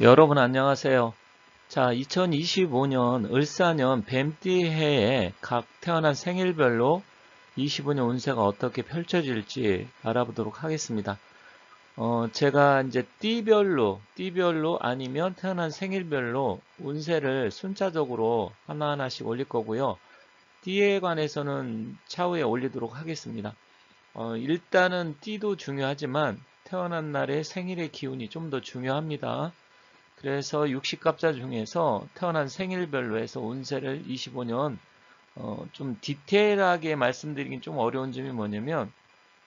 여러분 안녕하세요. 자, 2025년 을사년 뱀띠 해에 각 태어난 생일별로 25년 운세가 어떻게 펼쳐질지 알아보도록 하겠습니다. 제가 이제 띠별로 아니면 태어난 생일별로 운세를 순차적으로 하나하나씩 올릴 거고요. 띠에 관해서는 차후에 올리도록 하겠습니다. 일단은 띠도 중요하지만 태어난 날의 생일의 기운이 좀 더 중요합니다. 그래서 60갑자 중에서 태어난 생일별로 해서 운세를 25년 좀 디테일하게 말씀드리긴 좀 어려운 점이 뭐냐면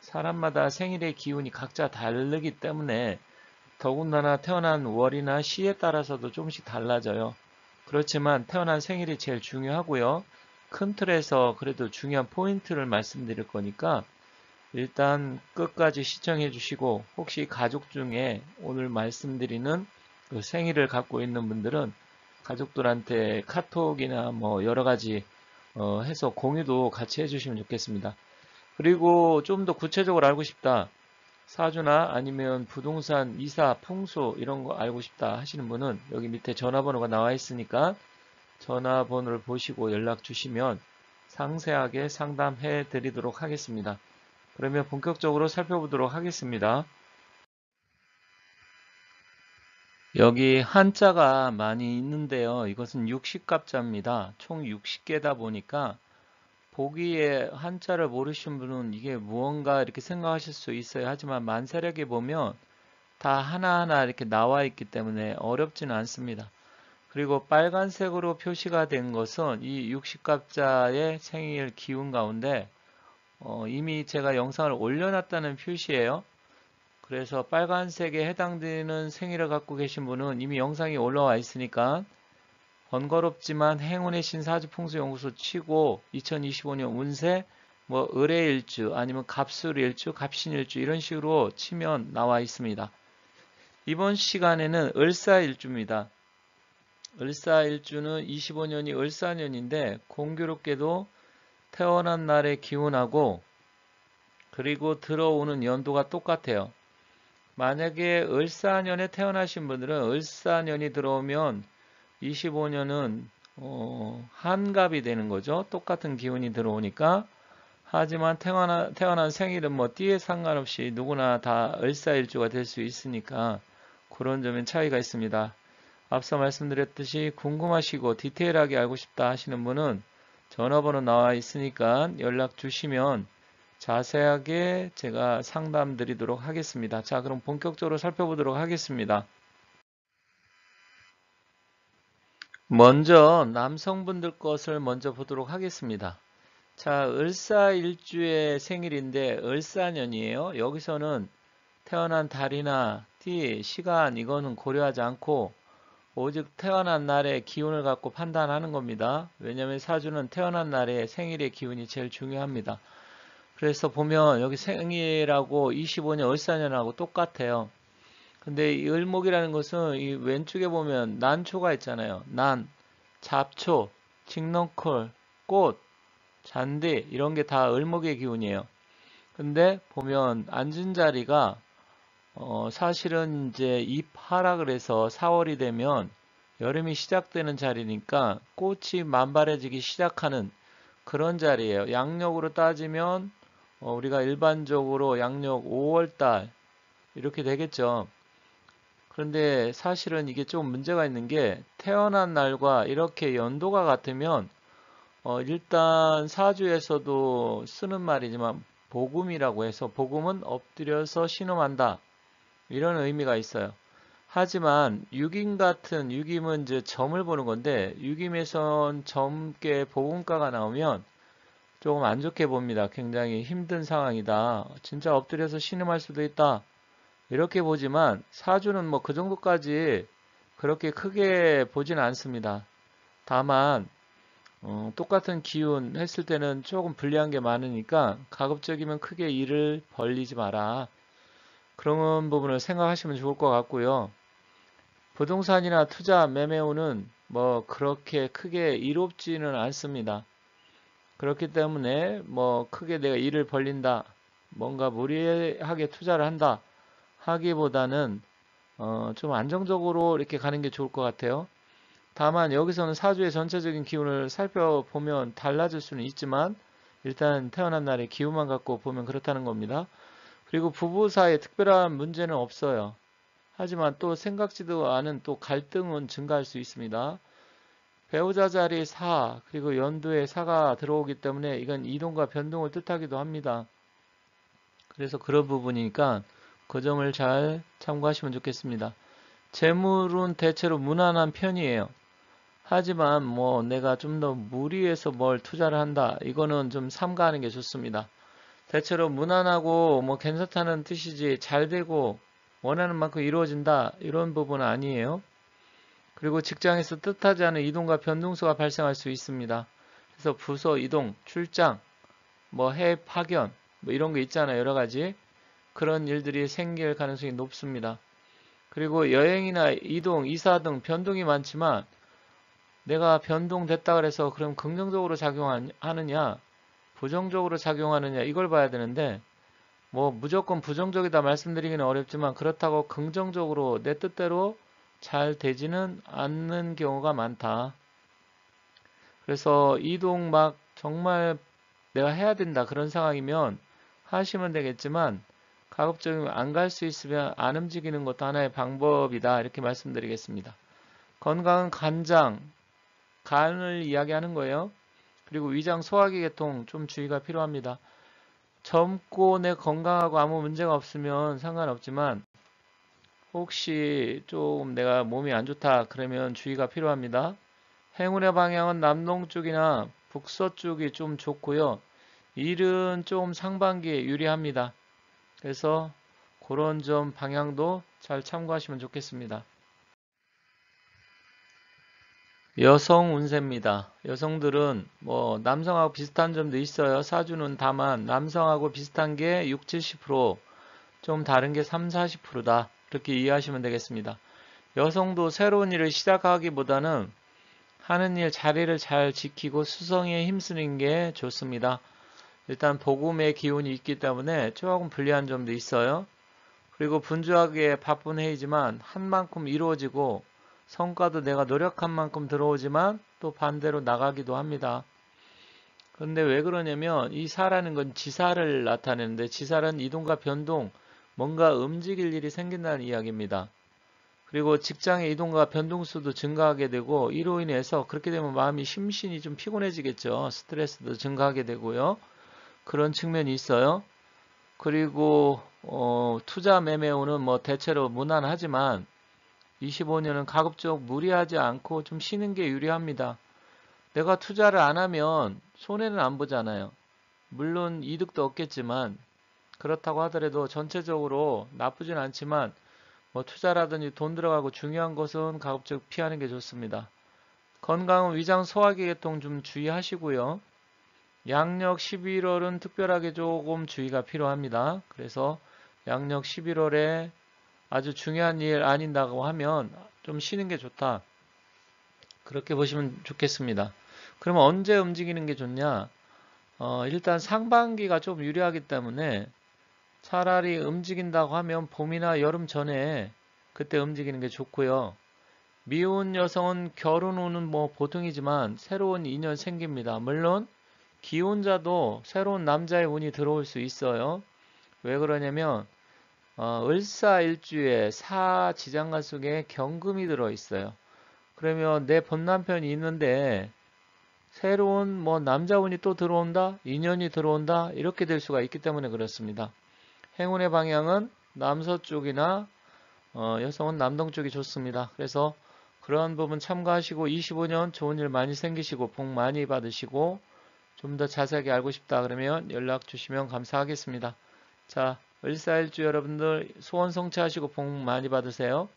사람마다 생일의 기운이 각자 다르기 때문에 더군다나 태어난 월이나 시에 따라서도 조금씩 달라져요. 그렇지만 태어난 생일이 제일 중요하고요. 큰 틀에서 그래도 중요한 포인트를 말씀드릴 거니까 일단 끝까지 시청해 주시고 혹시 가족 중에 오늘 말씀드리는 그 생일을 갖고 있는 분들은 가족들한테 카톡이나 뭐 여러 가지 해서 공유도 같이 해주시면 좋겠습니다. 그리고 좀 더 구체적으로 알고 싶다. 사주나 아니면 부동산, 이사, 풍수 이런 거 알고 싶다 하시는 분은 여기 밑에 전화번호가 나와 있으니까 전화번호를 보시고 연락 주시면 상세하게 상담해 드리도록 하겠습니다. 그러면 본격적으로 살펴보도록 하겠습니다. 여기 한자가 많이 있는데요. 이것은 60갑자입니다. 총 60개다 보니까 보기에 한자를 모르시는 분은 이게 무언가 이렇게 생각하실 수 있어요. 하지만 만세력에 보면 다 하나하나 이렇게 나와 있기 때문에 어렵지는 않습니다. 그리고 빨간색으로 표시가 된 것은 이 60갑자의 생일 기운 가운데 이미 제가 영상을 올려놨다는 표시예요. 그래서 빨간색에 해당되는 생일을 갖고 계신 분은 이미 영상이 올라와 있으니까 번거롭지만 행운의 신사주풍수연구소 치고 2025년 운세 뭐 을해일주 아니면 갑술일주, 갑신일주 이런 식으로 치면 나와 있습니다. 이번 시간에는 을사일주입니다. 을사일주는 25년이 을사년인데 공교롭게도 태어난 날의 기운하고 그리고 들어오는 연도가 똑같아요. 만약에 을사년에 태어나신 분들은 을사년이 들어오면 25년은 한갑이 되는 거죠. 똑같은 기운이 들어오니까. 하지만 태어난 생일은 뭐 띠에 상관없이 누구나 다 을사일주가 될 수 있으니까 그런 점엔 차이가 있습니다. 앞서 말씀드렸듯이 궁금하시고 디테일하게 알고 싶다 하시는 분은 전화번호 나와 있으니까 연락 주시면 자세하게 제가 상담 드리도록 하겠습니다. 자, 그럼 본격적으로 살펴보도록 하겠습니다. 먼저 남성분들 것을 먼저 보도록 하겠습니다. 자, 을사일주의 생일인데 을사년이에요. 여기서는 태어난 달이나 띠, 시간 이거는 고려하지 않고 오직 태어난 날의 기운을 갖고 판단하는 겁니다. 왜냐하면 사주는 태어난 날의 생일의 기운이 제일 중요합니다. 그래서 보면 여기 생일하고 25년 을사년하고 똑같아요. 근데 이 을목이라는 것은 이 왼쪽에 보면 난초가 있잖아요. 난, 잡초, 칡넝쿨, 꽃, 잔디 이런 게 다 을목의 기운이에요. 근데 보면 앉은 자리가 사실은 이제 잎하라 그래서 4월이 되면 여름이 시작되는 자리니까 꽃이 만발해지기 시작하는 그런 자리예요. 양력으로 따지면 우리가 일반적으로 양력 5월달 이렇게 되겠죠. 그런데 사실은 이게 좀 문제가 있는 게 태어난 날과 이렇게 연도가 같으면 일단 사주에서도 쓰는 말이지만 복음이라고 해서 복음은 엎드려서 신음한다 이런 의미가 있어요. 하지만 육임 같은 육임은 이제 점을 보는 건데 육임에선 점괘 복음가가 나오면 조금 안 좋게 봅니다. 굉장히 힘든 상황이다. 진짜 엎드려서 신음할 수도 있다. 이렇게 보지만 사주는 뭐 그 정도까지 그렇게 크게 보진 않습니다. 다만 똑같은 기운 했을 때는 조금 불리한 게 많으니까 가급적이면 크게 일을 벌리지 마라. 그런 부분을 생각하시면 좋을 것 같고요. 부동산이나 투자, 매매운은 뭐 그렇게 크게 이롭지는 않습니다. 그렇기 때문에 뭐 크게 내가 일을 벌린다, 뭔가 무리하게 투자를 한다 하기보다는 좀 안정적으로 이렇게 가는 게 좋을 것 같아요. 다만 여기서는 사주의 전체적인 기운을 살펴보면 달라질 수는 있지만 일단 태어난 날의 기운만 갖고 보면 그렇다는 겁니다. 그리고 부부 사이에 특별한 문제는 없어요. 하지만 또 생각지도 않은 또 갈등은 증가할 수 있습니다. 배우자 자리 사, 그리고 연두에 사가 들어오기 때문에 이건 이동과 변동을 뜻하기도 합니다. 그래서 그런 부분이니까 그 점을 잘 참고하시면 좋겠습니다. 재물은 대체로 무난한 편이에요. 하지만 뭐 내가 좀 더 무리해서 뭘 투자를 한다. 이거는 좀 삼가하는 게 좋습니다. 대체로 무난하고 뭐 괜찮다는 뜻이지 잘 되고 원하는 만큼 이루어진다. 이런 부분은 아니에요. 그리고 직장에서 뜻하지 않은 이동과 변동수가 발생할 수 있습니다. 그래서 부서 이동, 출장, 뭐 해외 파견, 뭐 이런 거 있잖아요. 여러 가지. 그런 일들이 생길 가능성이 높습니다. 그리고 여행이나 이동, 이사 등 변동이 많지만 내가 변동됐다 그래서 그럼 긍정적으로 작용하느냐, 부정적으로 작용하느냐 이걸 봐야 되는데 뭐 무조건 부정적이다 말씀드리기는 어렵지만 그렇다고 긍정적으로 내 뜻대로 잘 되지는 않는 경우가 많다. 그래서 이동 막 정말 내가 해야 된다 그런 상황이면 하시면 되겠지만 가급적이면 안 갈 수 있으면 안 움직이는 것도 하나의 방법이다 이렇게 말씀드리겠습니다. 건강은 간장, 간을 이야기하는 거예요. 그리고 위장 소화기 계통 좀 주의가 필요합니다. 젊고 내 건강하고 아무 문제가 없으면 상관없지만 혹시 좀 내가 몸이 안 좋다 그러면 주의가 필요합니다. 행운의 방향은 남동쪽이나 북서쪽이 좀 좋고요. 일은 좀 상반기에 유리합니다. 그래서 그런 점 방향도 잘 참고하시면 좋겠습니다. 여성 운세입니다. 여성들은 뭐 남성하고 비슷한 점도 있어요. 사주는 다만 남성하고 비슷한 게 6, 70%, 좀 다른 게 3, 40%다. 이렇게 이해하시면 되겠습니다. 여성도 새로운 일을 시작하기보다는 하는 일 자리를 잘 지키고 수성에 힘쓰는 게 좋습니다. 일단 복음의 기운이 있기 때문에 조금 불리한 점도 있어요. 그리고 분주하게 바쁜 해이지만 한 만큼 이루어지고 성과도 내가 노력한 만큼 들어오지만 또 반대로 나가기도 합니다. 그런데 왜 그러냐면 이 사라는 건 지사를 나타내는데 지사는 이동과 변동, 뭔가 움직일 일이 생긴다는 이야기입니다. 그리고 직장의 이동과 변동수도 증가하게 되고 이로 인해서 그렇게 되면 마음이 심신이 좀 피곤해지겠죠. 스트레스도 증가하게 되고요. 그런 측면이 있어요. 그리고 투자 매매운은 뭐 대체로 무난하지만 25년은 가급적 무리하지 않고 좀 쉬는 게 유리합니다. 내가 투자를 안 하면 손해는 안 보잖아요. 물론 이득도 없겠지만 그렇다고 하더라도 전체적으로 나쁘진 않지만 뭐 투자라든지 돈 들어가고 중요한 것은 가급적 피하는 게 좋습니다. 건강은 위장 소화기 계통 좀 주의하시고요. 양력 11월은 특별하게 조금 주의가 필요합니다. 그래서 양력 11월에 아주 중요한 일 아닌다고 하면 좀 쉬는 게 좋다. 그렇게 보시면 좋겠습니다. 그러면 언제 움직이는 게 좋냐? 일단 상반기가 좀 유리하기 때문에 차라리 움직인다고 하면 봄이나 여름 전에 그때 움직이는 게 좋고요. 미혼 여성은 결혼 후는 뭐 보통이지만 새로운 인연 생깁니다. 물론 기혼자도 새로운 남자의 운이 들어올 수 있어요. 왜 그러냐면 을사일주에 사지장간 속에 경금이 들어있어요. 그러면 내 본남편이 있는데 새로운 뭐 남자운이 또 들어온다? 인연이 들어온다? 이렇게 될 수가 있기 때문에 그렇습니다. 행운의 방향은 남서쪽이나 여성은 남동쪽이 좋습니다. 그래서 그런 부분 참고하시고 25년 좋은 일 많이 생기시고 복 많이 받으시고 좀 더 자세하게 알고 싶다 그러면 연락 주시면 감사하겠습니다. 자, 을사일주 여러분들 소원 성취하시고 복 많이 받으세요.